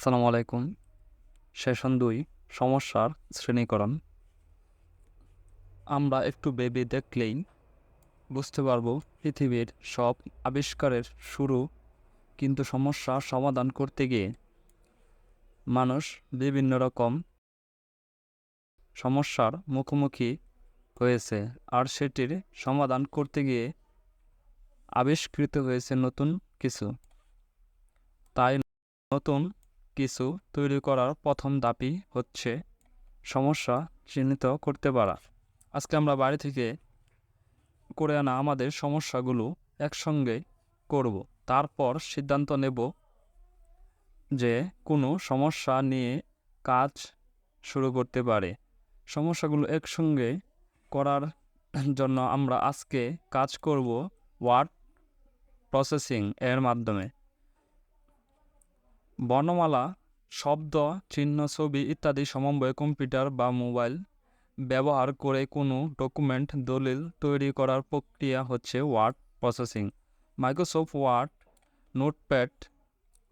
আসসালামু আলাইকুম। সেশন ২ সমস্যার শ্রেণীকরণ। আমরা একটু ভেবে দেখলেই বুঝতে পারব পৃথিবীর সব আবিষ্কারের শুরু কিন্তু সমস্যা সমাধান করতে গিয়ে মানুষ বিভিন্ন রকম সমস্যার মুখোমুখি হয়েছে, আর সেটির সমাধান করতে গিয়ে আবিষ্কৃত হয়েছে নতুন কিছু। তাই নতুন কিছু তৈরি করার প্রথম ধাপই হচ্ছে সমস্যা চিহ্নিত করতে পারা। আজকে আমরা বাড়ি থেকে করে আনা আমাদের সমস্যাগুলো একসঙ্গে করব, তারপর সিদ্ধান্ত নেব যে কোনো সমস্যা নিয়ে কাজ শুরু করতে পারে। সমস্যাগুলো একসঙ্গে করার জন্য আমরা আজকে কাজ করব ওয়ার্ড প্রসেসিং এর মাধ্যমে। বর্ণমালা, শব্দ, চিহ্ন, ছবি ইত্যাদি সমন্বয়ে কম্পিউটার বা মোবাইল ব্যবহার করে কোনো ডকুমেন্ট, দলিল তৈরি করার প্রক্রিয়া হচ্ছে word processing. Microsoft word, notepad,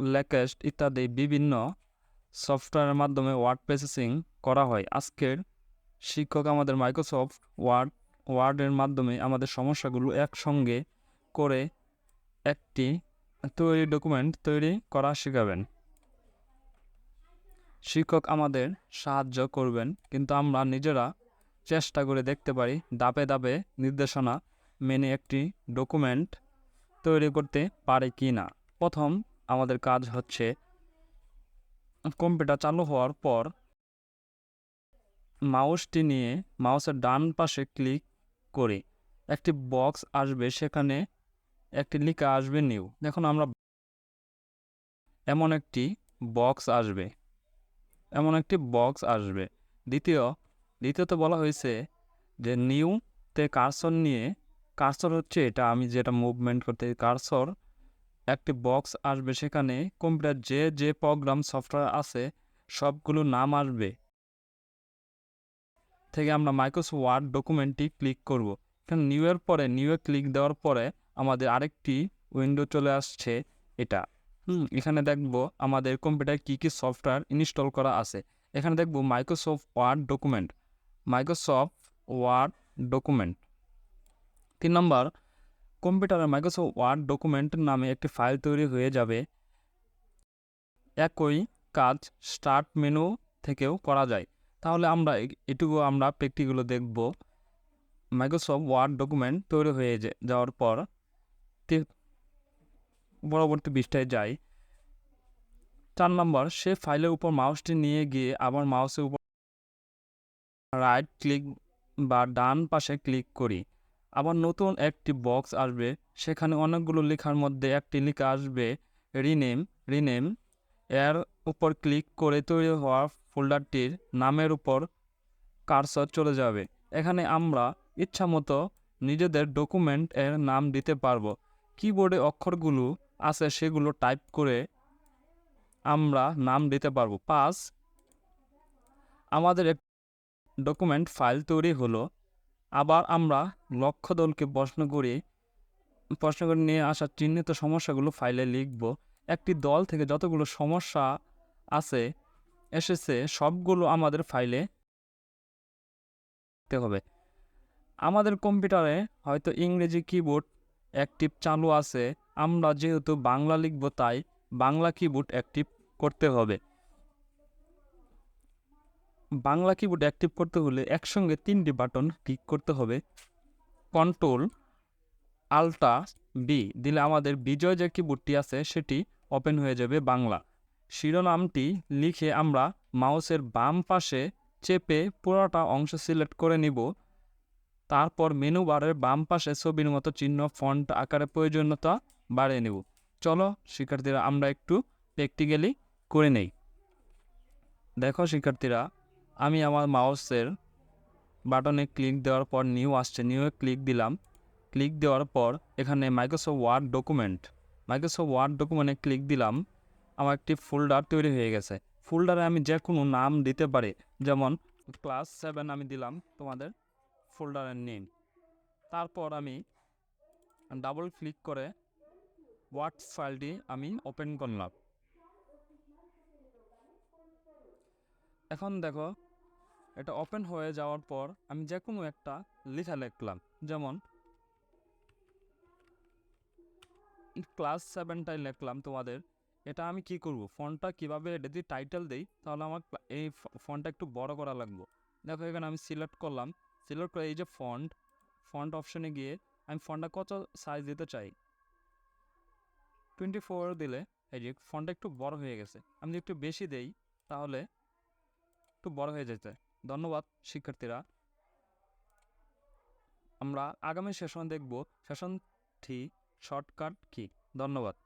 LaTeX ইত্যাদি বিভিন্ন সফটওয়্যারের মাধ্যমে ওয়ার্ড প্রসেসিং করা হয়। আজকের শিক্ষক আমাদের মাইক্রোসফট ওয়ার্ডের মাধ্যমে আমাদের সমস্যাগুলো একসঙ্গে করে একটি ডকুমেন্ট তৈরি করা শেখাবেন। শিক্ষক আমাদের সাহায্য করবেন, কিন্তু আমরা নিজেরা চেষ্টা করে দেখতে পারি ধাপে ধাপে নির্দেশনা মেনে একটি ডকুমেন্ট তৈরি করতে পারে কি না। প্রথম আমাদের কাজ হচ্ছে কম্পিউটার চালু হওয়ার পর মাউসটি নিয়ে মাউসের ডান পাশে ক্লিক করে একটি বক্স আসবে, সেখানে একটি লেখা আসবে নিউ। দেখুন আমরা এমন একটি বক্স আসবে দ্বিতীয়ত বলা হয়েছে যে নিউতে কার্সর নিয়ে, কার্সর হচ্ছে এটা আমি যেটা মুভমেন্ট করতে কার্সর, একটি বক্স আসবে, সেখানে কম্পিউটার যে প্রোগ্রাম সফটওয়্যার আছে সবগুলো নাম আসবে। থেকে আমরা মাইক্রোসফট ওয়ার্ড ডকুমেন্টটি ক্লিক করব। এখানে নিউয়ে ক্লিক দেওয়ার পরে আমাদের আরেকটি উইন্ডো চলে আসছে। এটা এখানে দেখব আমাদের কম্পিউটারে কী কী সফটওয়্যার ইনস্টল করা আছে। এখানে দেখব মাইক্রোসফট ওয়ার্ড ডকুমেন্ট 3 নম্বর, কম্পিউটারে মাইক্রোসফট ওয়ার্ড ডকুমেন্ট নামে একটি ফাইল তৈরি হয়ে যাবে। একই কাজ স্টার্ট মেনু থেকেও করা যায়। তাহলে আমরা এটুকু আমরা প্র্যাকটিক্যালি দেখব। মাইক্রোসফট ওয়ার্ড ডকুমেন্ট তৈরি হয়ে যাওয়ার পর পরবর্তী পৃষ্ঠায় যাই। 4 নম্বর, সে ফাইলের উপর মাউসটি নিয়ে গিয়ে আবার মাউসের উপর রাইট ক্লিক বা ডান পাশে ক্লিক করি। আবার নতুন একটি বক্স আসবে, সেখানে অনেকগুলো লেখার মধ্যে একটি লেখা আসবে রিনেম। এর উপর ক্লিক করে তৈরি হওয়া ফোল্ডারটির নামের উপর কার্সর চলে যাবে। এখানে আমরা ইচ্ছামতো নিজেদের ডকুমেন্ট এর নাম দিতে পারবো। কিবোর্ডে অক্ষরগুলো আছে সেগুলো টাইপ করে আমরা নাম দিতে পারবো। 5, আমাদের এক ডকুমেন্ট ফাইল তৈরি হলো। আবার আমরা লক্ষ্য দলকে প্রশ্ন করে নিয়ে আসা চিহ্নিত সমস্যাগুলো ফাইলে লিখব। একটি দল থেকে যতগুলো সমস্যা এসেছে সবগুলো আমাদের ফাইলে লিখতে হবে। আমাদের কম্পিউটারে হয়তো ইংরেজি কিবোর্ড অ্যাক্টিভ চালু আছে, আমরা যেহেতু বাংলা লিখব তাই বাংলা কিবোর্ড অ্যাক্টিভ করতে হবে। বাংলা কিবোর্ড অ্যাক্টিভ করতে হলে একসঙ্গে 3টি বাটন ক্লিক করতে হবে। কন্ট্রোল আল্টা বি দিলে আমাদের বিজয় যে কিবোর্ডটি আছে সেটি ওপেন হয়ে যাবে বাংলা। শিরোনামটি লিখে আমরা মাউসের বাম পাশে চেপে পুরোটা অংশ সিলেক্ট করে নিব। তারপর মেনু বারের বাম পাশে ছবির মতো চিহ্ন ফন্ট আকারে প্রয়োজনীয়তা বাড়িয়ে নেব। চলো শিক্ষার্থীরা আমরা একটু প্র্যাকটিক্যালি করে নেই। দেখো শিক্ষার্থীরা, আমি আমার মাউসের বাটনে ক্লিক দেওয়ার পর নিউ আসছে, নিউয়ে ক্লিক দিলাম। ক্লিক দেওয়ার পর এখানে মাইক্রোসফট ওয়ার্ড ডকুমেন্টে ক্লিক দিলাম। আমার একটি ফোল্ডার তৈরি হয়ে গেছে। ফোল্ডারে আমি যে কোনো নাম দিতে পারি, যেমন ক্লাস 7 আমি দিলাম তোমাদের ফোল্ডারের নেম। তারপর আমি ডাবল ক্লিক করে ওয়ার্ড ফাইলটি আমি ওপেন করলাম। এখন দেখো এটা ওপেন হয়ে যাওয়ার পর আমি যে কোনো একটা লেখা লিখলাম, যেমন ক্লাস 7টাই লিখলাম তোমাদের। এটা আমি কি করব, ফন্টটা কীভাবে এটা যদি টাইটেল দেই তাহলে আমার এই ফন্টটা একটু বড় করা লাগবে। দেখো এখানে আমি সিলেক্ট করলাম, সিলেক্ট করে এই যে ফন্ট অপশনে গিয়ে আমি ফন্টটা কত সাইজ দিতে চাই, 24 দিলে এই যে ফন্টটা একটু বড় হয়ে গেছে। আমি যদি একটু বেশি দেই তাহলে একটু বড় হয়ে যেতে। ধন্যবাদ শিক্ষার্থীরা। আমরা আগামী সেশন দেখব সেশন 3 শর্টকাট কি। ধন্যবাদ।